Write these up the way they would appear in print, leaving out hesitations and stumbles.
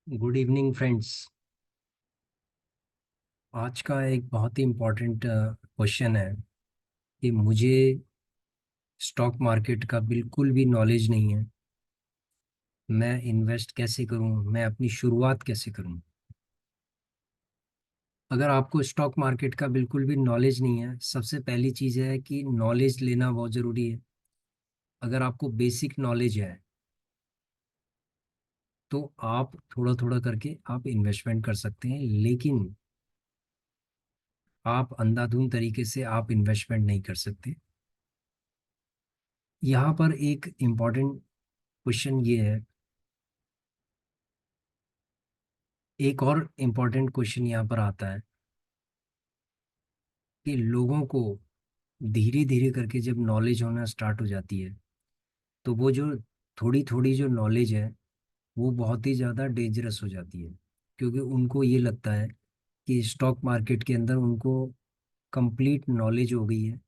Good evening friends. आज का एक बहुत ही इम्पोर्टेंट क्वेश्चन है कि मुझे स्टॉक मार्केट का बिल्कुल भी नॉलेज नहीं है। मैं इन्वेस्ट कैसे करूं, मैं अपनी शुरुआत कैसे करूं। अगर आपको स्टॉक मार्केट का बिल्कुल भी नॉलेज नहीं है, सबसे पहली चीज़ है कि नॉलेज लेना बहुत ज़रूरी है। अगर आपको बेसिक नॉलेज है तो आप थोड़ा थोड़ा करके आप इन्वेस्टमेंट कर सकते हैं, लेकिन आप अंधाधुंध तरीके से आप इन्वेस्टमेंट नहीं कर सकते। यहाँ पर एक इम्पॉर्टेंट क्वेश्चन ये है, एक और इम्पोर्टेंट क्वेश्चन यहाँ पर आता है कि लोगों को धीरे धीरे करके जब नॉलेज होना स्टार्ट हो जाती है तो वो जो थोड़ी थोड़ी जो नॉलेज है वो बहुत ही ज़्यादा डेंजरस हो जाती है, क्योंकि उनको ये लगता है कि स्टॉक मार्केट के अंदर उनको कंप्लीट नॉलेज हो गई है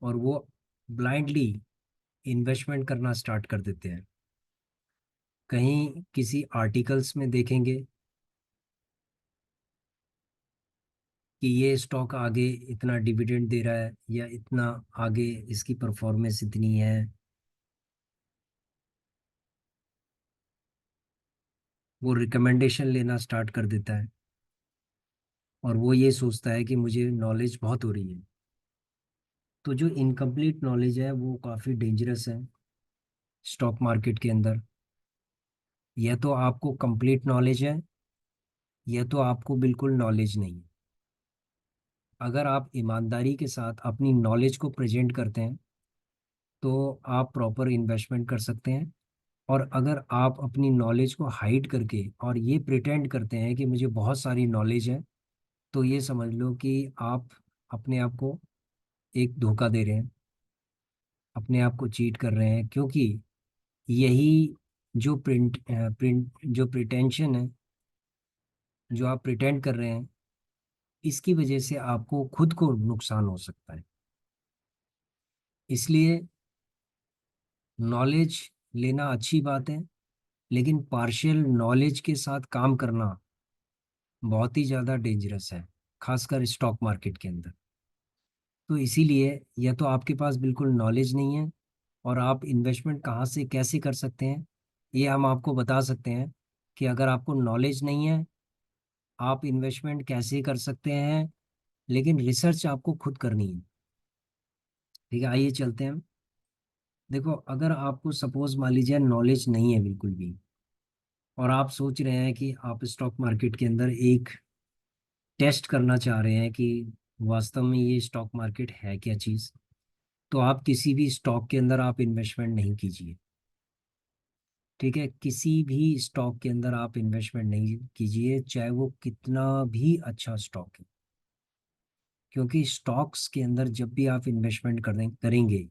और वो ब्लाइंडली इन्वेस्टमेंट करना स्टार्ट कर देते हैं। कहीं किसी आर्टिकल्स में देखेंगे कि ये स्टॉक आगे इतना डिविडेंड दे रहा है या इतना आगे इसकी परफॉर्मेंस इतनी है। वो रिकमेंडेशन लेना स्टार्ट कर देता है और वो ये सोचता है कि मुझे नॉलेज बहुत हो रही है। तो जो इनकम्प्लीट नॉलेज है वो काफ़ी डेंजरस है स्टॉक मार्केट के अंदर। या तो आपको कंप्लीट नॉलेज है या तो आपको बिल्कुल नॉलेज नहीं है। अगर आप ईमानदारी के साथ अपनी नॉलेज को प्रेजेंट करते हैं तो आप प्रॉपर इन्वेस्टमेंट कर सकते हैं। और अगर आप अपनी नॉलेज को हाइड करके और ये प्रिटेंड करते हैं कि मुझे बहुत सारी नॉलेज है, तो ये समझ लो कि आप अपने आप को एक धोखा दे रहे हैं, अपने आप को चीट कर रहे हैं। क्योंकि यही जो प्रिंट जो प्रिटेंशन है, जो आप प्रिटेंड कर रहे हैं, इसकी वजह से आपको खुद को नुकसान हो सकता है। इसलिए नॉलेज लेना अच्छी बात है, लेकिन पार्शियल नॉलेज के साथ काम करना बहुत ही ज़्यादा डेंजरस है, खासकर स्टॉक मार्केट के अंदर। तो इसीलिए या तो आपके पास बिल्कुल नॉलेज नहीं है, और आप इन्वेस्टमेंट कहाँ से कैसे कर सकते हैं ये हम आपको बता सकते हैं। कि अगर आपको नॉलेज नहीं है, आप इन्वेस्टमेंट कैसे कर सकते हैं, लेकिन रिसर्च आपको खुद करनी है। ठीक है, आइए चलते हैं। देखो, अगर आपको सपोज मान लीजिए नॉलेज नहीं है बिल्कुल भी, और आप सोच रहे हैं कि आप स्टॉक मार्केट के अंदर एक टेस्ट करना चाह रहे हैं कि वास्तव में ये स्टॉक मार्केट है क्या चीज़, तो आप किसी भी स्टॉक के अंदर आप इन्वेस्टमेंट नहीं कीजिए। ठीक है, किसी भी स्टॉक के अंदर आप इन्वेस्टमेंट नहीं कीजिए, चाहे वो कितना भी अच्छा स्टॉक है। क्योंकि स्टॉक्स के अंदर जब भी आप इन्वेस्टमेंट करेंगे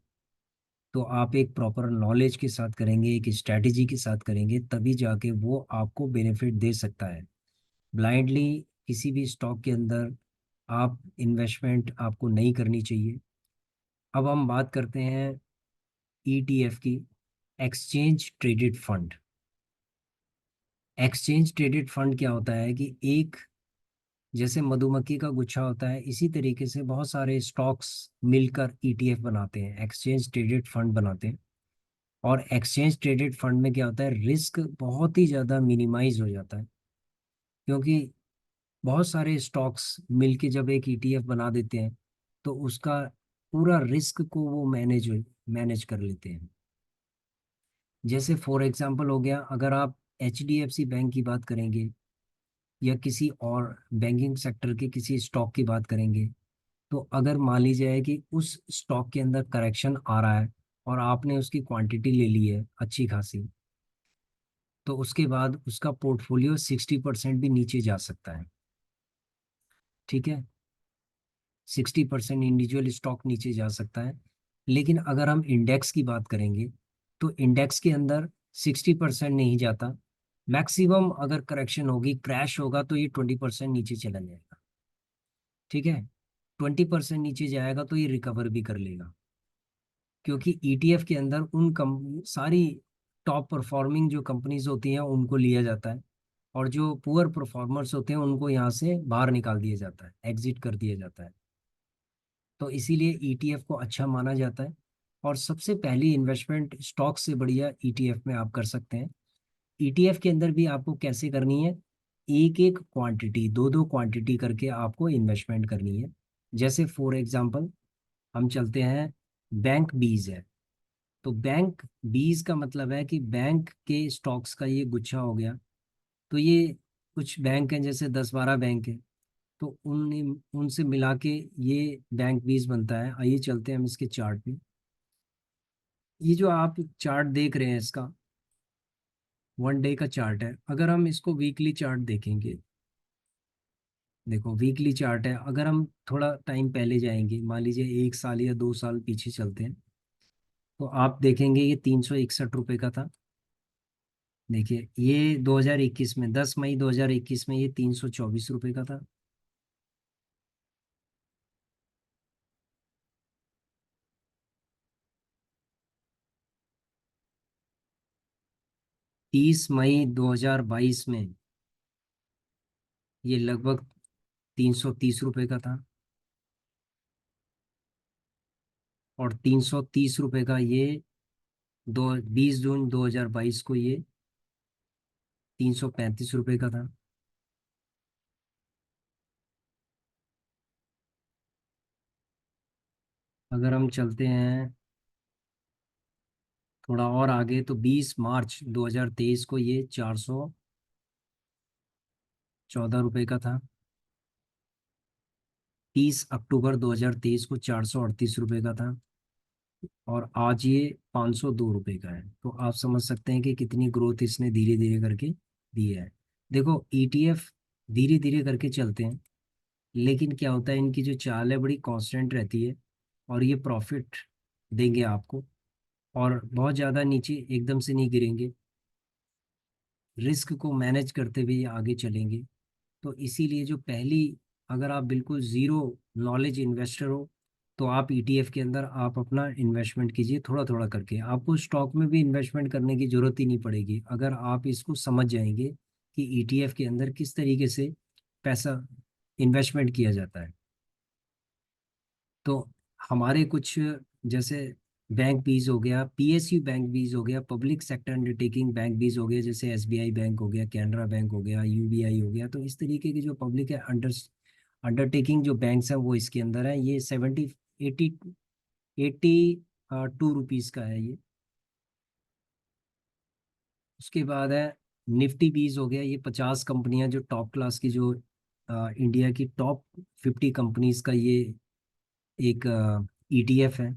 तो आप एक प्रॉपर नॉलेज के साथ करेंगे, एक स्ट्रैटेजी के साथ करेंगे, तभी जाके वो आपको बेनिफिट दे सकता है। ब्लाइंडली किसी भी स्टॉक के अंदर आप इन्वेस्टमेंट आपको नहीं करनी चाहिए। अब हम बात करते हैं ईटीएफ की, exchange traded fund. Exchange traded fund क्या होता है कि एक, जैसे मधुमक्खी का गुच्छा होता है, इसी तरीके से बहुत सारे स्टॉक्स मिलकर ईटीएफ बनाते हैं, एक्सचेंज ट्रेडेड फंड बनाते हैं। और एक्सचेंज ट्रेडेड फंड में क्या होता है, रिस्क बहुत ही ज़्यादा मिनिमाइज हो जाता है। क्योंकि बहुत सारे स्टॉक्स मिलके जब एक ईटीएफ बना देते हैं तो उसका पूरा रिस्क को वो मैनेज मैनेज कर लेते हैं। जैसे फॉर एग्जांपल हो गया, अगर आप एचडीएफसी बैंक की बात करेंगे या किसी और बैंकिंग सेक्टर के किसी स्टॉक की बात करेंगे, तो अगर मान लीजिए कि उस स्टॉक के अंदर करेक्शन आ रहा है और आपने उसकी क्वांटिटी ले ली है अच्छी खासी, तो उसके बाद उसका पोर्टफोलियो 60% भी नीचे जा सकता है। ठीक है, 60% इंडिविजुअल स्टॉक नीचे जा सकता है। लेकिन अगर हम इंडेक्स की बात करेंगे तो इंडेक्स के अंदर 60% नहीं जाता। मैक्सिमम अगर करेक्शन होगी, क्रैश होगा, तो ये 20% नीचे चला जाएगा। ठीक है, 20% नीचे जाएगा तो ये रिकवर भी कर लेगा। क्योंकि ईटीएफ के अंदर उन कम सारी टॉप परफॉर्मिंग जो कंपनीज होती हैं उनको लिया जाता है। और जो पुअर परफॉर्मर्स होते हैं उनको यहाँ से बाहर निकाल दिया जाता है, एग्जिट कर दिया जाता है। तो इसीलिए ईटीएफ को अच्छा माना जाता है। और सबसे पहली इन्वेस्टमेंट स्टॉक से बढ़िया ईटीएफ में आप कर सकते हैं। ईटीएफ के अंदर भी आपको कैसे करनी है, एक एक क्वांटिटी, दो दो क्वांटिटी करके आपको इन्वेस्टमेंट करनी है। जैसे फॉर एग्जांपल हम चलते हैं, बैंक बीज है। तो बैंक बीज का मतलब है कि बैंक के स्टॉक्स का ये गुच्छा हो गया। तो ये कुछ बैंक हैं, जैसे 10-12 बैंक है, तो उन उनसे मिला के ये बैंक बीज बनता है। आइए चलते हैं हम इसके चार्ट पे। ये जो आप चार्ट देख रहे हैं इसका 1 डे का चार्ट है। अगर हम इसको वीकली चार्ट देखेंगे, देखो वीकली चार्ट है, अगर हम थोड़ा टाइम पहले जाएंगे, मान लीजिए 1 साल या 2 साल पीछे चलते हैं, तो आप देखेंगे ये 361 रुपये का था। देखिए ये 2021 में, 10 मई 2021 में ये 324 रुपये का था। 30 मई 2022 में ये लगभग 330 रुपये का था। और 330 रुपये का ये 20 जून 2022 को ये 335 रुपये का था। अगर हम चलते हैं थोड़ा और आगे, तो 20 मार्च 2023 को ये 414 रुपये का था। 30 अक्टूबर 2023 को 438 रुपये का था। और आज ये 502 रुपये का है। तो आप समझ सकते हैं कि कितनी ग्रोथ इसने धीरे धीरे करके दी है। देखो ईटीएफ धीरे धीरे करके चलते हैं, लेकिन क्या होता है, इनकी जो चाल है बड़ी कांस्टेंट रहती है। और ये प्रॉफिट देंगे आपको, और बहुत ज़्यादा नीचे एकदम से नहीं गिरेंगे, रिस्क को मैनेज करते हुए ये आगे चलेंगे। तो इसीलिए जो पहली, अगर आप बिल्कुल ज़ीरो नॉलेज इन्वेस्टर हो, तो आप ईटीएफ के अंदर आप अपना इन्वेस्टमेंट कीजिए थोड़ा थोड़ा करके। आपको स्टॉक में भी इन्वेस्टमेंट करने की ज़रूरत ही नहीं पड़ेगी, अगर आप इसको समझ जाएंगे कि ईटीएफ के अंदर किस तरीके से पैसा इन्वेस्टमेंट किया जाता है। तो हमारे कुछ, जैसे बैंक बीज हो गया, पीएसयू बैंक बीज हो गया, पब्लिक सेक्टर अंडरटेकिंग बैंक बीज हो गया, जैसे एसबीआई बैंक हो गया, कैनरा बैंक हो गया, यूबीआई हो गया। तो इस तरीके की जो पब्लिक है अंडरटेकिंग जो बैंक्स हैं वो इसके अंदर है। ये 82 रुपीज़ का है ये। उसके बाद है निफ्टी बीज हो गया। ये 50 कंपनियां जो टॉप क्लास की, जो इंडिया की टॉप 50 कंपनीज का ये एक ईटीएफ है।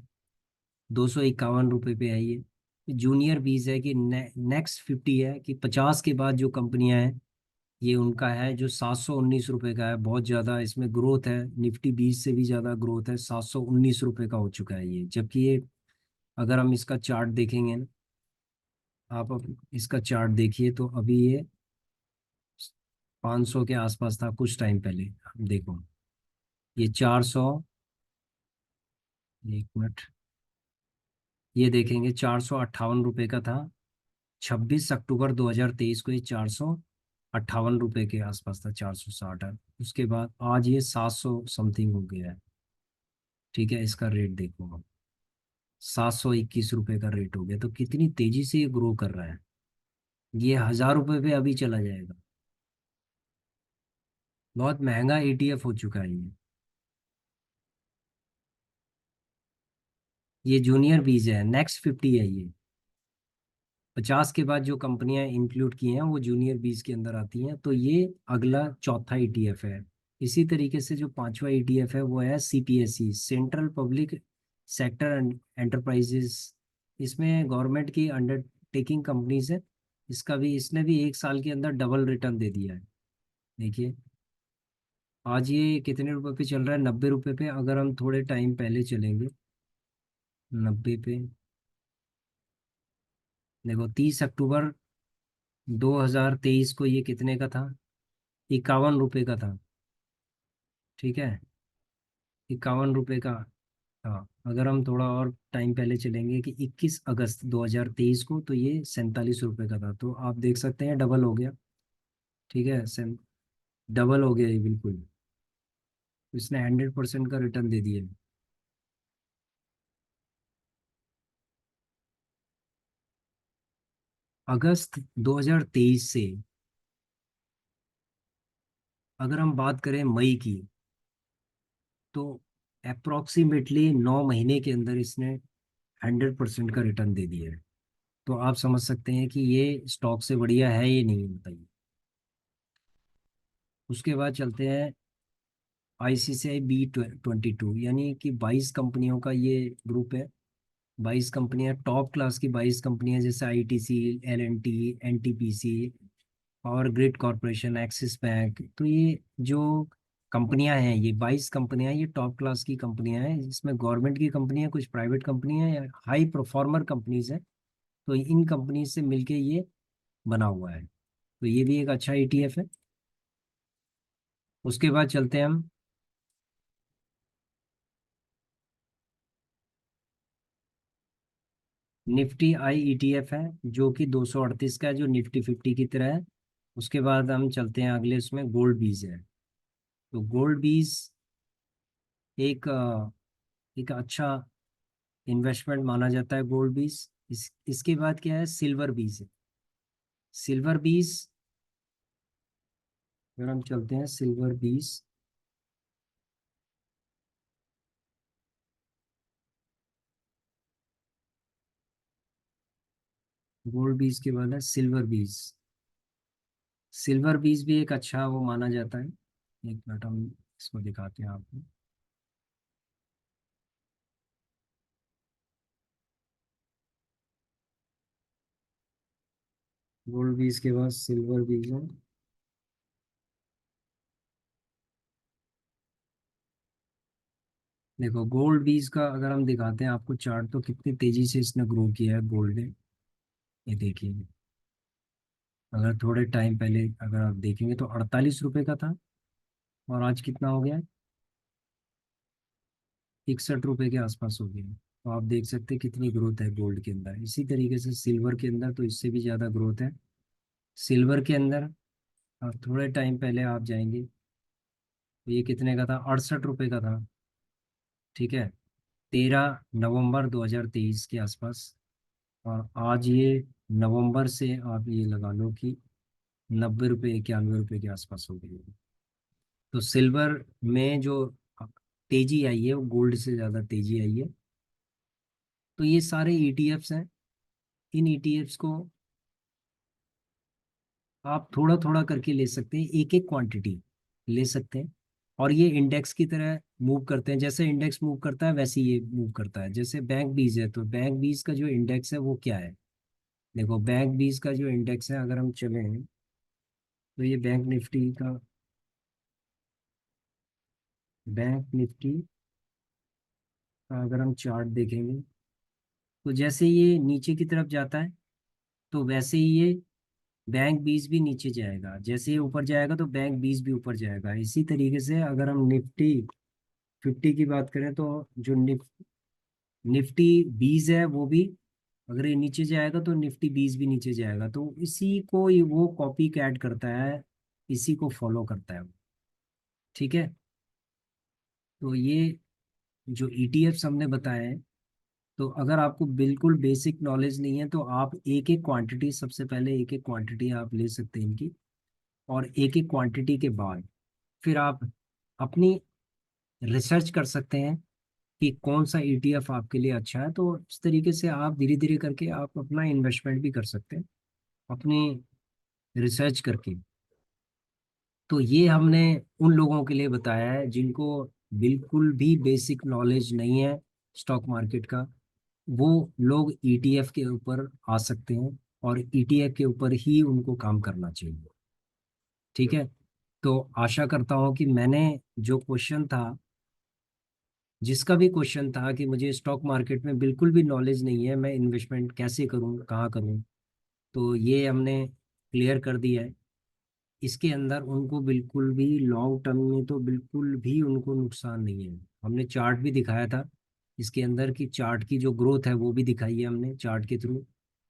251 रुपये पे है ये। जूनियर बीज है कि नेक्स्ट 50 है कि 50 के बाद जो कंपनियां हैं, ये उनका है जो 719 रुपये का है। बहुत ज़्यादा इसमें ग्रोथ है, निफ्टी 20 से भी ज़्यादा ग्रोथ है, 719 रुपये का हो चुका है ये। जबकि ये, अगर हम इसका चार्ट देखेंगे ना, आप अब इसका चार्ट देखिए, तो अभी ये 500 के आसपास था कुछ टाइम पहले। देखो ये 400, 1 मिनट, ये देखेंगे 458 रुपये का था। 26 अक्टूबर 2023 को ये 458 रुपये के आसपास था, 460 है। उसके बाद आज ये 700 समथिंग हो गया है। ठीक है, इसका रेट देखो आप, 721 रुपये का रेट हो गया। तो कितनी तेजी से ये ग्रो कर रहा है। ये 1000 रुपये पे अभी चला जाएगा। बहुत महंगा ईटीएफ हो चुका है ये। ये जूनियर बीज है, नेक्स्ट 50 है ये। 50 के बाद जो कंपनियां इंक्लूड की हैं वो जूनियर बीज के अंदर आती हैं। तो ये अगला चौथा ईटीएफ है। इसी तरीके से जो पांचवा ईटीएफ है वो है CPSE, central public sector enterprises. इसमें गवर्नमेंट की अंडरटेकिंग कंपनीज है। इसका भी, इसने भी 1 साल के अंदर डबल रिटर्न दे दिया है। देखिए आज ये कितने रुपए पे चल रहा है, 90 रुपए पे। अगर हम थोड़े टाइम पहले चलेंगे, 90 पे, देखो 30 अक्टूबर 2023 को ये कितने का था, 51 रुपये का था। ठीक है, 51 रुपये का। हाँ, अगर हम थोड़ा और टाइम पहले चलेंगे कि 21 अगस्त 2023 को, तो ये 47 रुपये का था। तो आप देख सकते हैं डबल हो गया। ठीक है सेम, डबल हो गया ये बिल्कुल। इसने 100% का रिटर्न दे दिया। अगस्त 2023 से अगर हम बात करें मई की, तो अप्रोक्सीमेटली 9 महीने के अंदर इसने 100% का रिटर्न दे दिया है। तो आप समझ सकते हैं कि ये स्टॉक से बढ़िया है ये नहीं, बताइए। उसके बाद चलते हैं ICICI B22, यानी कि 22 कंपनियों का ये ग्रुप है। 22 कंपनियां, टॉप क्लास की 22 कंपनियां, जैसे ITC, L&T, NTPC, power grid corporation, axis bank. तो ये जो कंपनियां हैं, ये 22 कंपनियां, ये टॉप क्लास की कंपनियां हैं। इसमें गवर्नमेंट की कंपनियां, कुछ प्राइवेट कंपनियां हैं, हाई परफॉर्मर कंपनीज हैं। तो इन कंपनी से मिलके ये बना हुआ है। तो ये भी एक अच्छा ETF है। उसके बाद चलते हैं हम। निफ्टी ETF है, जो कि 238 का है, जो निफ्टी 50 की तरह है। उसके बाद हम चलते हैं अगले, उसमें गोल्ड बीज है। तो गोल्ड बीज एक अच्छा इन्वेस्टमेंट माना जाता है, गोल्ड बीज। इसके बाद क्या है, सिल्वर बीज है। सिल्वर बीज, अगर हम चलते हैं सिल्वर बीज, गोल्ड बीज के बाद है सिल्वर बीज। सिल्वर बीज भी एक अच्छा वो माना जाता है। एक मिनट, हम इसको दिखाते हैं आपको। गोल्ड बीज के बाद सिल्वर बीज है। देखो गोल्ड बीज का अगर हम दिखाते हैं आपको चार्ट, तो कितनी तेजी से इसने ग्रो किया है गोल्ड ने। ये देखिए, अगर थोड़े टाइम पहले अगर आप देखेंगे तो 48 रुपए का था, और आज कितना हो गया है, 61 रुपए के आसपास हो गया है। तो आप देख सकते हैं कितनी ग्रोथ है गोल्ड के अंदर। इसी तरीके से सिल्वर के अंदर तो इससे भी ज़्यादा ग्रोथ है। सिल्वर के अंदर आप थोड़े टाइम पहले आप जाएंगे, तो ये कितने का था, 68 रुपए का था। ठीक है, 13 नवंबर 2023 के आसपास। और आज ये नवंबर से आप ये लगा लो कि 90 रुपये 91 रुपये के आसपास हो गई है। तो सिल्वर में जो तेजी आई है, वो गोल्ड से ज़्यादा तेजी आई है। तो ये सारे ETFs हैं। इन ETFs को आप थोड़ा थोड़ा करके ले सकते हैं, एक एक क्वांटिटी ले सकते हैं। और ये इंडेक्स की तरह मूव करते हैं, जैसे इंडेक्स मूव करता है वैसे ये मूव करता है। जैसे बैंक बीज है, तो बैंक बीज का जो इंडेक्स है वो क्या है, देखो बैंक बीज का जो इंडेक्स है, अगर हम चले तो ये बैंक निफ्टी का, बैंक निफ्टी का अगर हम चार्ट देखेंगे, तो जैसे ये नीचे की तरफ जाता है, तो वैसे ही ये बैंक बीज भी नीचे जाएगा। जैसे ये ऊपर जाएगा तो बैंक बीज भी ऊपर जाएगा। इसी तरीके से अगर हम निफ्टी 50 की बात करें, तो जो निफ्टी बीज है वो भी, अगर ये नीचे जाएगा तो निफ्टी बीज भी नीचे जाएगा। तो इसी को वो कॉपी कैट करता है, इसी को फॉलो करता है वो। ठीक है, तो ये जो ETFs हमने बताए हैं, तो अगर आपको बिल्कुल बेसिक नॉलेज नहीं है, तो आप एक एक क्वांटिटी, सबसे पहले एक एक क्वांटिटी आप ले सकते हैं इनकी। और एक एक क्वांटिटी के बाद फिर आप अपनी रिसर्च कर सकते हैं कि कौन सा ETF आपके लिए अच्छा है। तो इस तरीके से आप धीरे धीरे करके आप अपना इन्वेस्टमेंट भी कर सकते हैं, अपनी रिसर्च करके। तो ये हमने उन लोगों के लिए बताया है जिनको बिल्कुल भी बेसिक नॉलेज नहीं है स्टॉक मार्केट का। वो लोग ETF के ऊपर आ सकते हैं, और ETF के ऊपर ही उनको काम करना चाहिए। ठीक है, तो आशा करता हूँ कि मैंने जो क्वेश्चन था, जिसका भी क्वेश्चन था कि मुझे स्टॉक मार्केट में बिल्कुल भी नॉलेज नहीं है, मैं इन्वेस्टमेंट कैसे करूँ, कहाँ करूँ, तो ये हमने क्लियर कर दिया है। इसके अंदर उनको बिल्कुल भी लॉन्ग टर्म में तो बिल्कुल भी उनको नुकसान नहीं है। हमने चार्ट भी दिखाया था इसके अंदर, की चार्ट की जो ग्रोथ है वो भी दिखाई है हमने चार्ट के थ्रू।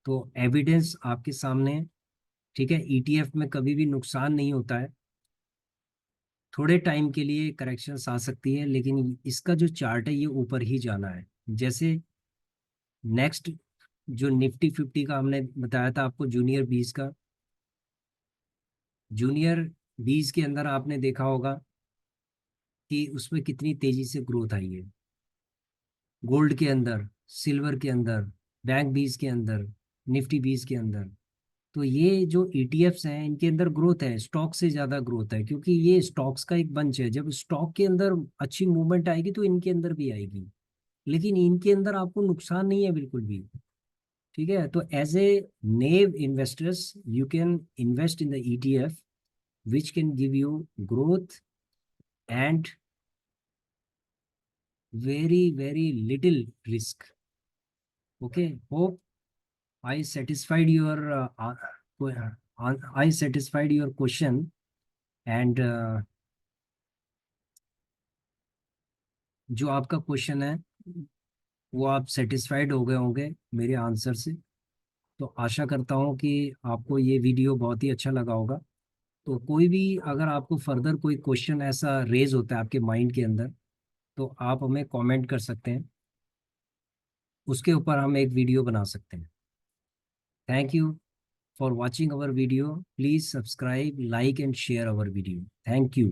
तो एविडेंस आपके सामने है। ठीक है, ईटीएफ में कभी भी नुकसान नहीं होता है। थोड़े टाइम के लिए करेक्शंस आ सकती है, लेकिन इसका जो चार्ट है ये ऊपर ही जाना है। जैसे नेक्स्ट जो निफ्टी 50 का हमने बताया था आपको, जूनियर 20 का, जूनियर 20 के अंदर आपने देखा होगा कि उसमें कितनी तेजी से ग्रोथ आई है। गोल्ड के अंदर, सिल्वर के अंदर, बैंक 20 के अंदर, निफ्टी 20 के अंदर। तो ये जो ईटीएफ्स हैं इनके अंदर ग्रोथ है, स्टॉक से ज्यादा ग्रोथ है, क्योंकि ये स्टॉक्स का एक बंच है। जब स्टॉक के अंदर अच्छी मूवमेंट आएगी तो इनके अंदर भी आएगी, लेकिन इनके अंदर आपको नुकसान नहीं है बिल्कुल भी। ठीक है, तो as a naive investors you can invest in the ETF which can give you growth and very very little risk. Okay, hope I satisfied your I satisfied your question, and जो आपका क्वेश्चन है वो आप satisfied हो गए होंगे मेरे answer से। तो आशा करता हूँ कि आपको ये वीडियो बहुत ही अच्छा लगा होगा। तो कोई भी अगर आपको फर्दर कोई क्वेश्चन ऐसा रेज होता है आपके माइंड के अंदर, तो आप हमें कमेंट कर सकते हैं, उसके ऊपर हम एक वीडियो बना सकते हैं। Thank you for watching our video. Please subscribe, like and share our video. Thank you.